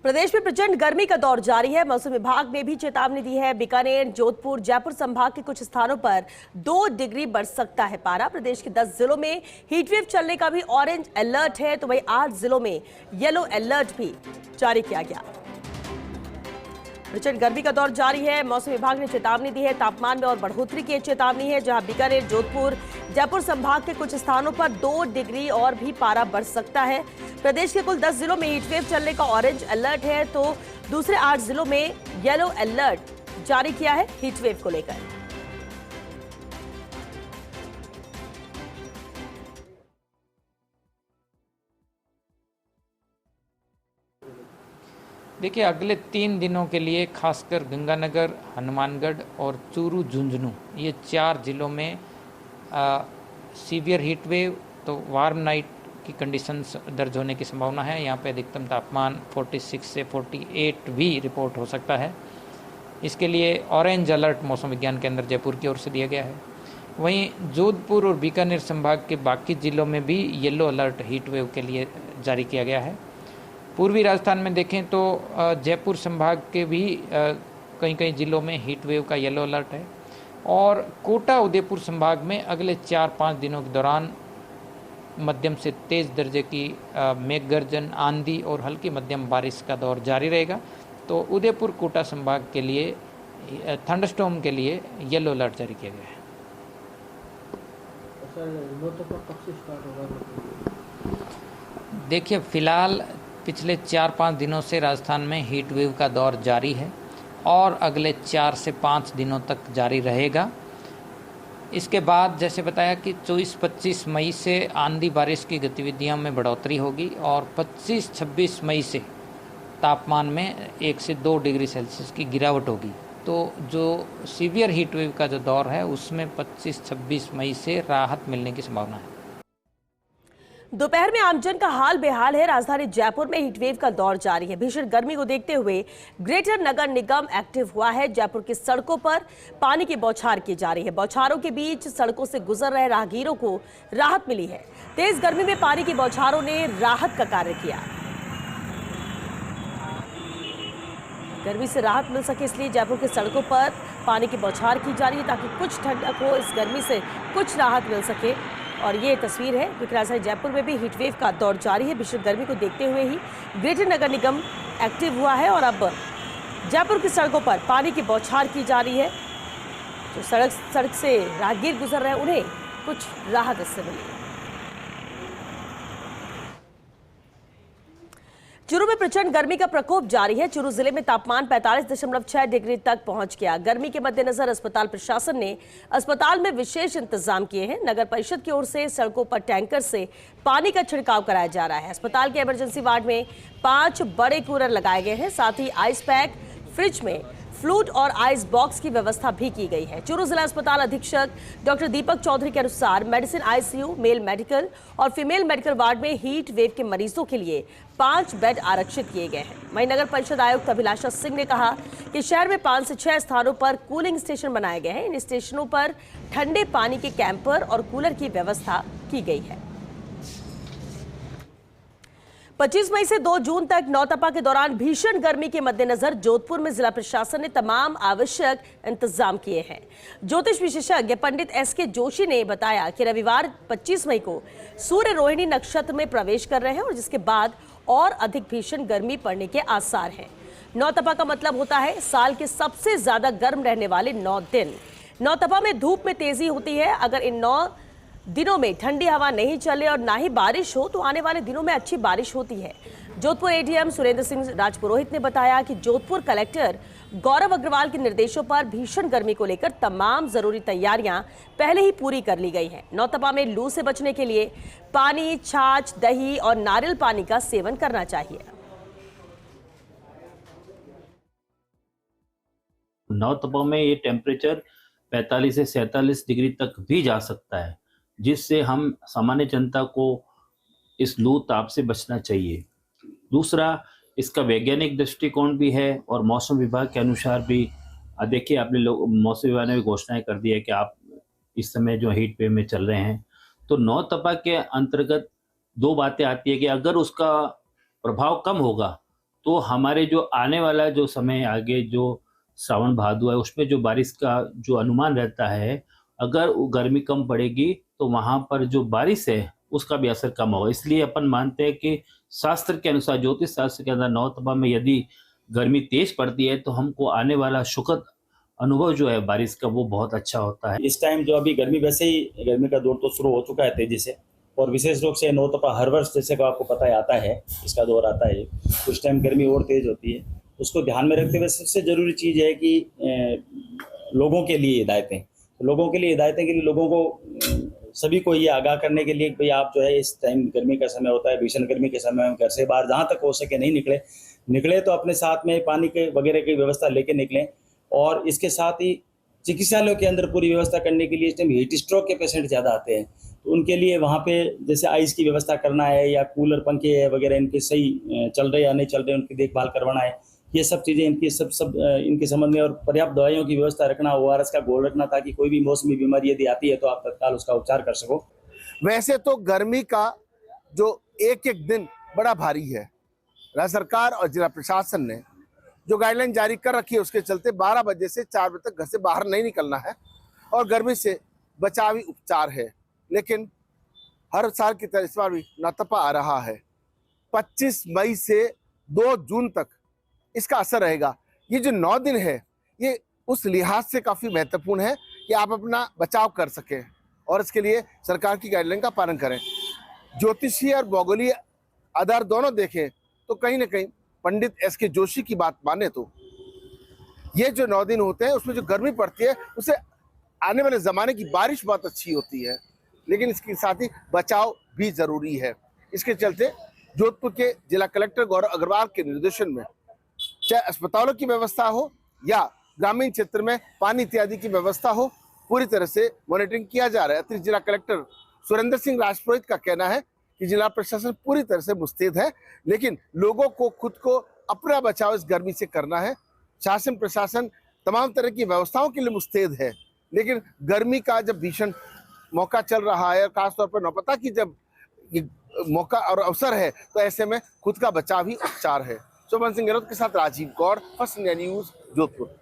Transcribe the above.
प्रदेश में प्रचंड गर्मी का दौर जारी है। मौसम विभाग ने भी चेतावनी दी है। बीकानेर, जोधपुर, जयपुर संभाग के कुछ स्थानों पर 2 डिग्री बढ़ सकता है पारा। प्रदेश के 10 जिलों में हीटवेव चलने का भी ऑरेंज अलर्ट है, तो वहीं 8 जिलों में येलो अलर्ट भी जारी किया गया। प्रचंड गर्मी का दौर जारी है। मौसम विभाग ने चेतावनी दी है। तापमान में और बढ़ोतरी की चेतावनी है, जहां बीकानेर, जोधपुर, जयपुर संभाग के कुछ स्थानों पर 2 डिग्री और भी पारा बढ़ सकता है। प्रदेश के कुल 10 जिलों में हीटवेव चलने का ऑरेंज अलर्ट है, तो दूसरे 8 जिलों में येलो अलर्ट जारी किया है हीटवेव को लेकर। देखिए, अगले 3 दिनों के लिए खासकर गंगानगर, हनुमानगढ़ और चूरू, झुंझुनू, ये 4 जिलों में सीवियर हीट वेव, तो वार्म नाइट की कंडीशंस दर्ज होने की संभावना है। यहाँ पे अधिकतम तापमान 46 से 48 भी रिपोर्ट हो सकता है। इसके लिए ऑरेंज अलर्ट मौसम विज्ञान केंद्र जयपुर की ओर से दिया गया है। वहीं जोधपुर और बीकानेर संभाग के बाकी जिलों में भी येलो अलर्ट हीट वेव के लिए जारी किया गया है। पूर्वी राजस्थान में देखें तो जयपुर संभाग के भी कई कई जिलों में हीट वेव का येलो अलर्ट है, और कोटा, उदयपुर संभाग में अगले 4-5 दिनों के दौरान मध्यम से तेज़ दर्जे की मेघ गर्जन, आंधी और हल्की मध्यम बारिश का दौर जारी रहेगा। तो उदयपुर, कोटा संभाग के लिए थंडरस्टॉर्म के लिए येलो अलर्ट जारी किया गया है। देखिए, फिलहाल पिछले 4-5 दिनों से राजस्थान में हीट वेव का दौर जारी है और अगले 4 से 5 दिनों तक जारी रहेगा। इसके बाद जैसे बताया कि 24-25 मई से आंधी बारिश की गतिविधियों में बढ़ोतरी होगी और 25-26 मई से तापमान में 1 से 2 डिग्री सेल्सियस की गिरावट होगी। तो जो सीवियर हीट वेव का जो दौर है उसमें 25-26 मई से राहत मिलने की संभावना है। दोपहर में आमजन का हाल बेहाल है। राजधानी जयपुर में हीटवेव का दौर जारी है। भीषण गर्मी को देखते हुए ग्रेटर नगर निगम एक्टिव हुआ है। जयपुर की सड़कों पर पानी की बौछार की जा रही है। बौछारों के बीच सड़कों से गुजर रहे राहगीरों को राहत मिली है। तेज गर्मी में पानी की बौछारों ने राहत का कार्य किया। गर्मी से राहत मिल सके इसलिए जयपुर की सड़कों पर पानी की बौछार की जा रही है, ताकि कुछ ठंडक हो, इस गर्मी से कुछ राहत मिल सके। और ये तस्वीर है क्योंकि राजधानी जयपुर में भी हीटवेव का दौर जारी है। भीषण गर्मी को देखते हुए ही ग्रेटर नगर निगम एक्टिव हुआ है और अब जयपुर की सड़कों पर पानी की बौछार की जा रही है। जो सड़क से राहगीर गुजर रहे हैं उन्हें कुछ राहत इससे मिली। चूरू में प्रचंड गर्मी का प्रकोप जारी है। चूरू जिले में तापमान 45.6 डिग्री तक पहुंच गया। गर्मी के मद्देनजर अस्पताल प्रशासन ने अस्पताल में विशेष इंतजाम किए हैं। नगर परिषद की ओर से सड़कों पर टैंकर से पानी का छिड़काव कराया जा रहा है। अस्पताल के इमरजेंसी वार्ड में 5 बड़े कूलर लगाए गए हैं। साथ ही आइस पैक, फ्रिज में फ्लूड और आइस बॉक्स की व्यवस्था भी की गई है। चूरू जिला अस्पताल अधीक्षक डॉक्टर दीपक चौधरी के अनुसार मेडिसिन, आईसीयू, मेल मेडिकल और फीमेल मेडिकल वार्ड में हीट वेव के मरीजों के लिए 5 बेड आरक्षित किए गए हैं। वहीं नगर परिषद आयुक्त अभिलाषा सिंह ने कहा कि शहर में 5 से 6 स्थानों पर कूलिंग स्टेशन बनाए गए हैं। इन स्टेशनों पर ठंडे पानी के कैंपर और कूलर की व्यवस्था की गई है। 25 मई से 2 जून तक नौतपा के दौरान भीषण गर्मी के मद्देनजर जोधपुर में जिला प्रशासन ने तमाम आवश्यक इंतजाम किए हैं। ज्योतिष विशेषज्ञ पंडित एसके जोशी ने बताया कि रविवार 25 मई को सूर्य रोहिणी नक्षत्र में प्रवेश कर रहे हैं और जिसके बाद और अधिक भीषण गर्मी पड़ने के आसार हैं। नौतपा का मतलब होता है साल के सबसे ज्यादा गर्म रहने वाले 9 दिन। नौतपा में धूप में तेजी होती है। अगर इन 9 दिनों में ठंडी हवा नहीं चले और ना ही बारिश हो तो आने वाले दिनों में अच्छी बारिश होती है। जोधपुर एडीएम सुरेंद्र सिंह राजपुरोहित ने बताया कि जोधपुर कलेक्टर गौरव अग्रवाल के निर्देशों पर भीषण गर्मी को लेकर तमाम जरूरी तैयारियां पहले ही पूरी कर ली गई हैं। नौतपा में लू से बचने के लिए पानी, छाछ, दही और नारियल पानी का सेवन करना चाहिए। नौतपा में ये टेम्परेचर 45 से 47 डिग्री तक भी जा सकता है, जिससे हम सामान्य जनता को इस लू ताप से बचना चाहिए। दूसरा, इसका वैज्ञानिक दृष्टिकोण भी है और मौसम विभाग के अनुसार भी देखिए, आपने मौसम विभाग ने भी घोषणाएं कर दी है कि आप इस समय जो हीट वेव में चल रहे हैं, तो नौतपा के अंतर्गत 2 बातें आती है कि अगर उसका प्रभाव कम होगा तो हमारे जो आने वाला जो समय आगे जो सावन भादो है उसमें जो बारिश का जो अनुमान रहता है, अगर वो गर्मी कम पड़ेगी तो वहाँ पर जो बारिश है उसका भी असर कम होगा। इसलिए अपन मानते हैं कि शास्त्र के अनुसार, ज्योतिष शास्त्र के अंदर नवतपा में यदि गर्मी तेज पड़ती है तो हमको आने वाला सुखद अनुभव जो है बारिश का वो बहुत अच्छा होता है। इस टाइम जो अभी गर्मी, वैसे ही गर्मी का दौर तो शुरू हो चुका है तेजी से, और विशेष रूप से नवतपा हर वर्ष जैसे को आपको पता है आता है, इसका दौर आता है, उस टाइम गर्मी और तेज होती है। उसको ध्यान में रखते हुए सबसे ज़रूरी चीज़ है कि लोगों के लिए हिदायतें, लोगों के लिए लोगों को सभी को ये आगाह करने के लिए कि भाई आप जो है इस टाइम गर्मी का समय होता है, भीषण गर्मी के समय में घर से बाहर जहाँ तक हो सके नहीं निकले तो अपने साथ में पानी के वगैरह की व्यवस्था लेके निकलें। और इसके साथ ही चिकित्सालयों के अंदर पूरी व्यवस्था करने के लिए इस टाइम हीट स्ट्रोक के पेशेंट ज़्यादा आते हैं, तो उनके लिए वहाँ पे जैसे आइस की व्यवस्था करना है या कूलर पंखे वगैरह इनके सही चल रहे या नहीं चल रहे उनकी देखभाल करवाना है, ये सब चीज़ें इनकी सब इनके संबंध में, और पर्याप्त दवाइयों की व्यवस्था रखना, ORS का घोल रखना, ताकि कोई भी मौसमी बीमारी यदि आती है तो आप तत्काल उसका उपचार कर सको। वैसे तो गर्मी का जो एक दिन बड़ा भारी है, राज्य सरकार और जिला प्रशासन ने जो गाइडलाइन जारी कर रखी है उसके चलते 12 बजे से 4 बजे तक घर से बाहर नहीं निकलना है और गर्मी से बचावी उपचार है। लेकिन हर साल की तरह इस बार भी नवतपा आ रहा है। 25 मई से 2 जून तक इसका असर रहेगा। ये जो 9 दिन है ये उस लिहाज से काफ़ी महत्वपूर्ण है कि आप अपना बचाव कर सकें और इसके लिए सरकार की गाइडलाइन का पालन करें। ज्योतिषीय और भौगोलिक आधार दोनों देखें तो कहीं ना कहीं पंडित SK जोशी की बात माने तो ये जो 9 दिन होते हैं उसमें जो गर्मी पड़ती है उससे आने वाले ज़माने की बारिश बहुत अच्छी होती है, लेकिन इसके साथ ही बचाव भी ज़रूरी है। इसके चलते जोधपुर के जिला कलेक्टर गौरव अग्रवाल के निर्देशन में चाहे अस्पतालों की व्यवस्था हो या ग्रामीण क्षेत्र में पानी इत्यादि की व्यवस्था हो, पूरी तरह से मॉनिटरिंग किया जा रहा है। अतिरिक्त जिला कलेक्टर सुरेंद्र सिंह राजपुरोहित का कहना है कि जिला प्रशासन पूरी तरह से मुस्तैद है, लेकिन लोगों को खुद को अपना बचाव इस गर्मी से करना है। शासन प्रशासन तमाम तरह की व्यवस्थाओं के लिए मुस्तैद है, लेकिन गर्मी का जब भीषण मौका चल रहा है, खासतौर पर नवतपा की जब मौका और अवसर है, तो ऐसे में खुद का बचाव ही उपचार है। शोभन सिंह गहलोत के साथ Rajiv Gaur, first India news, Jodhpur.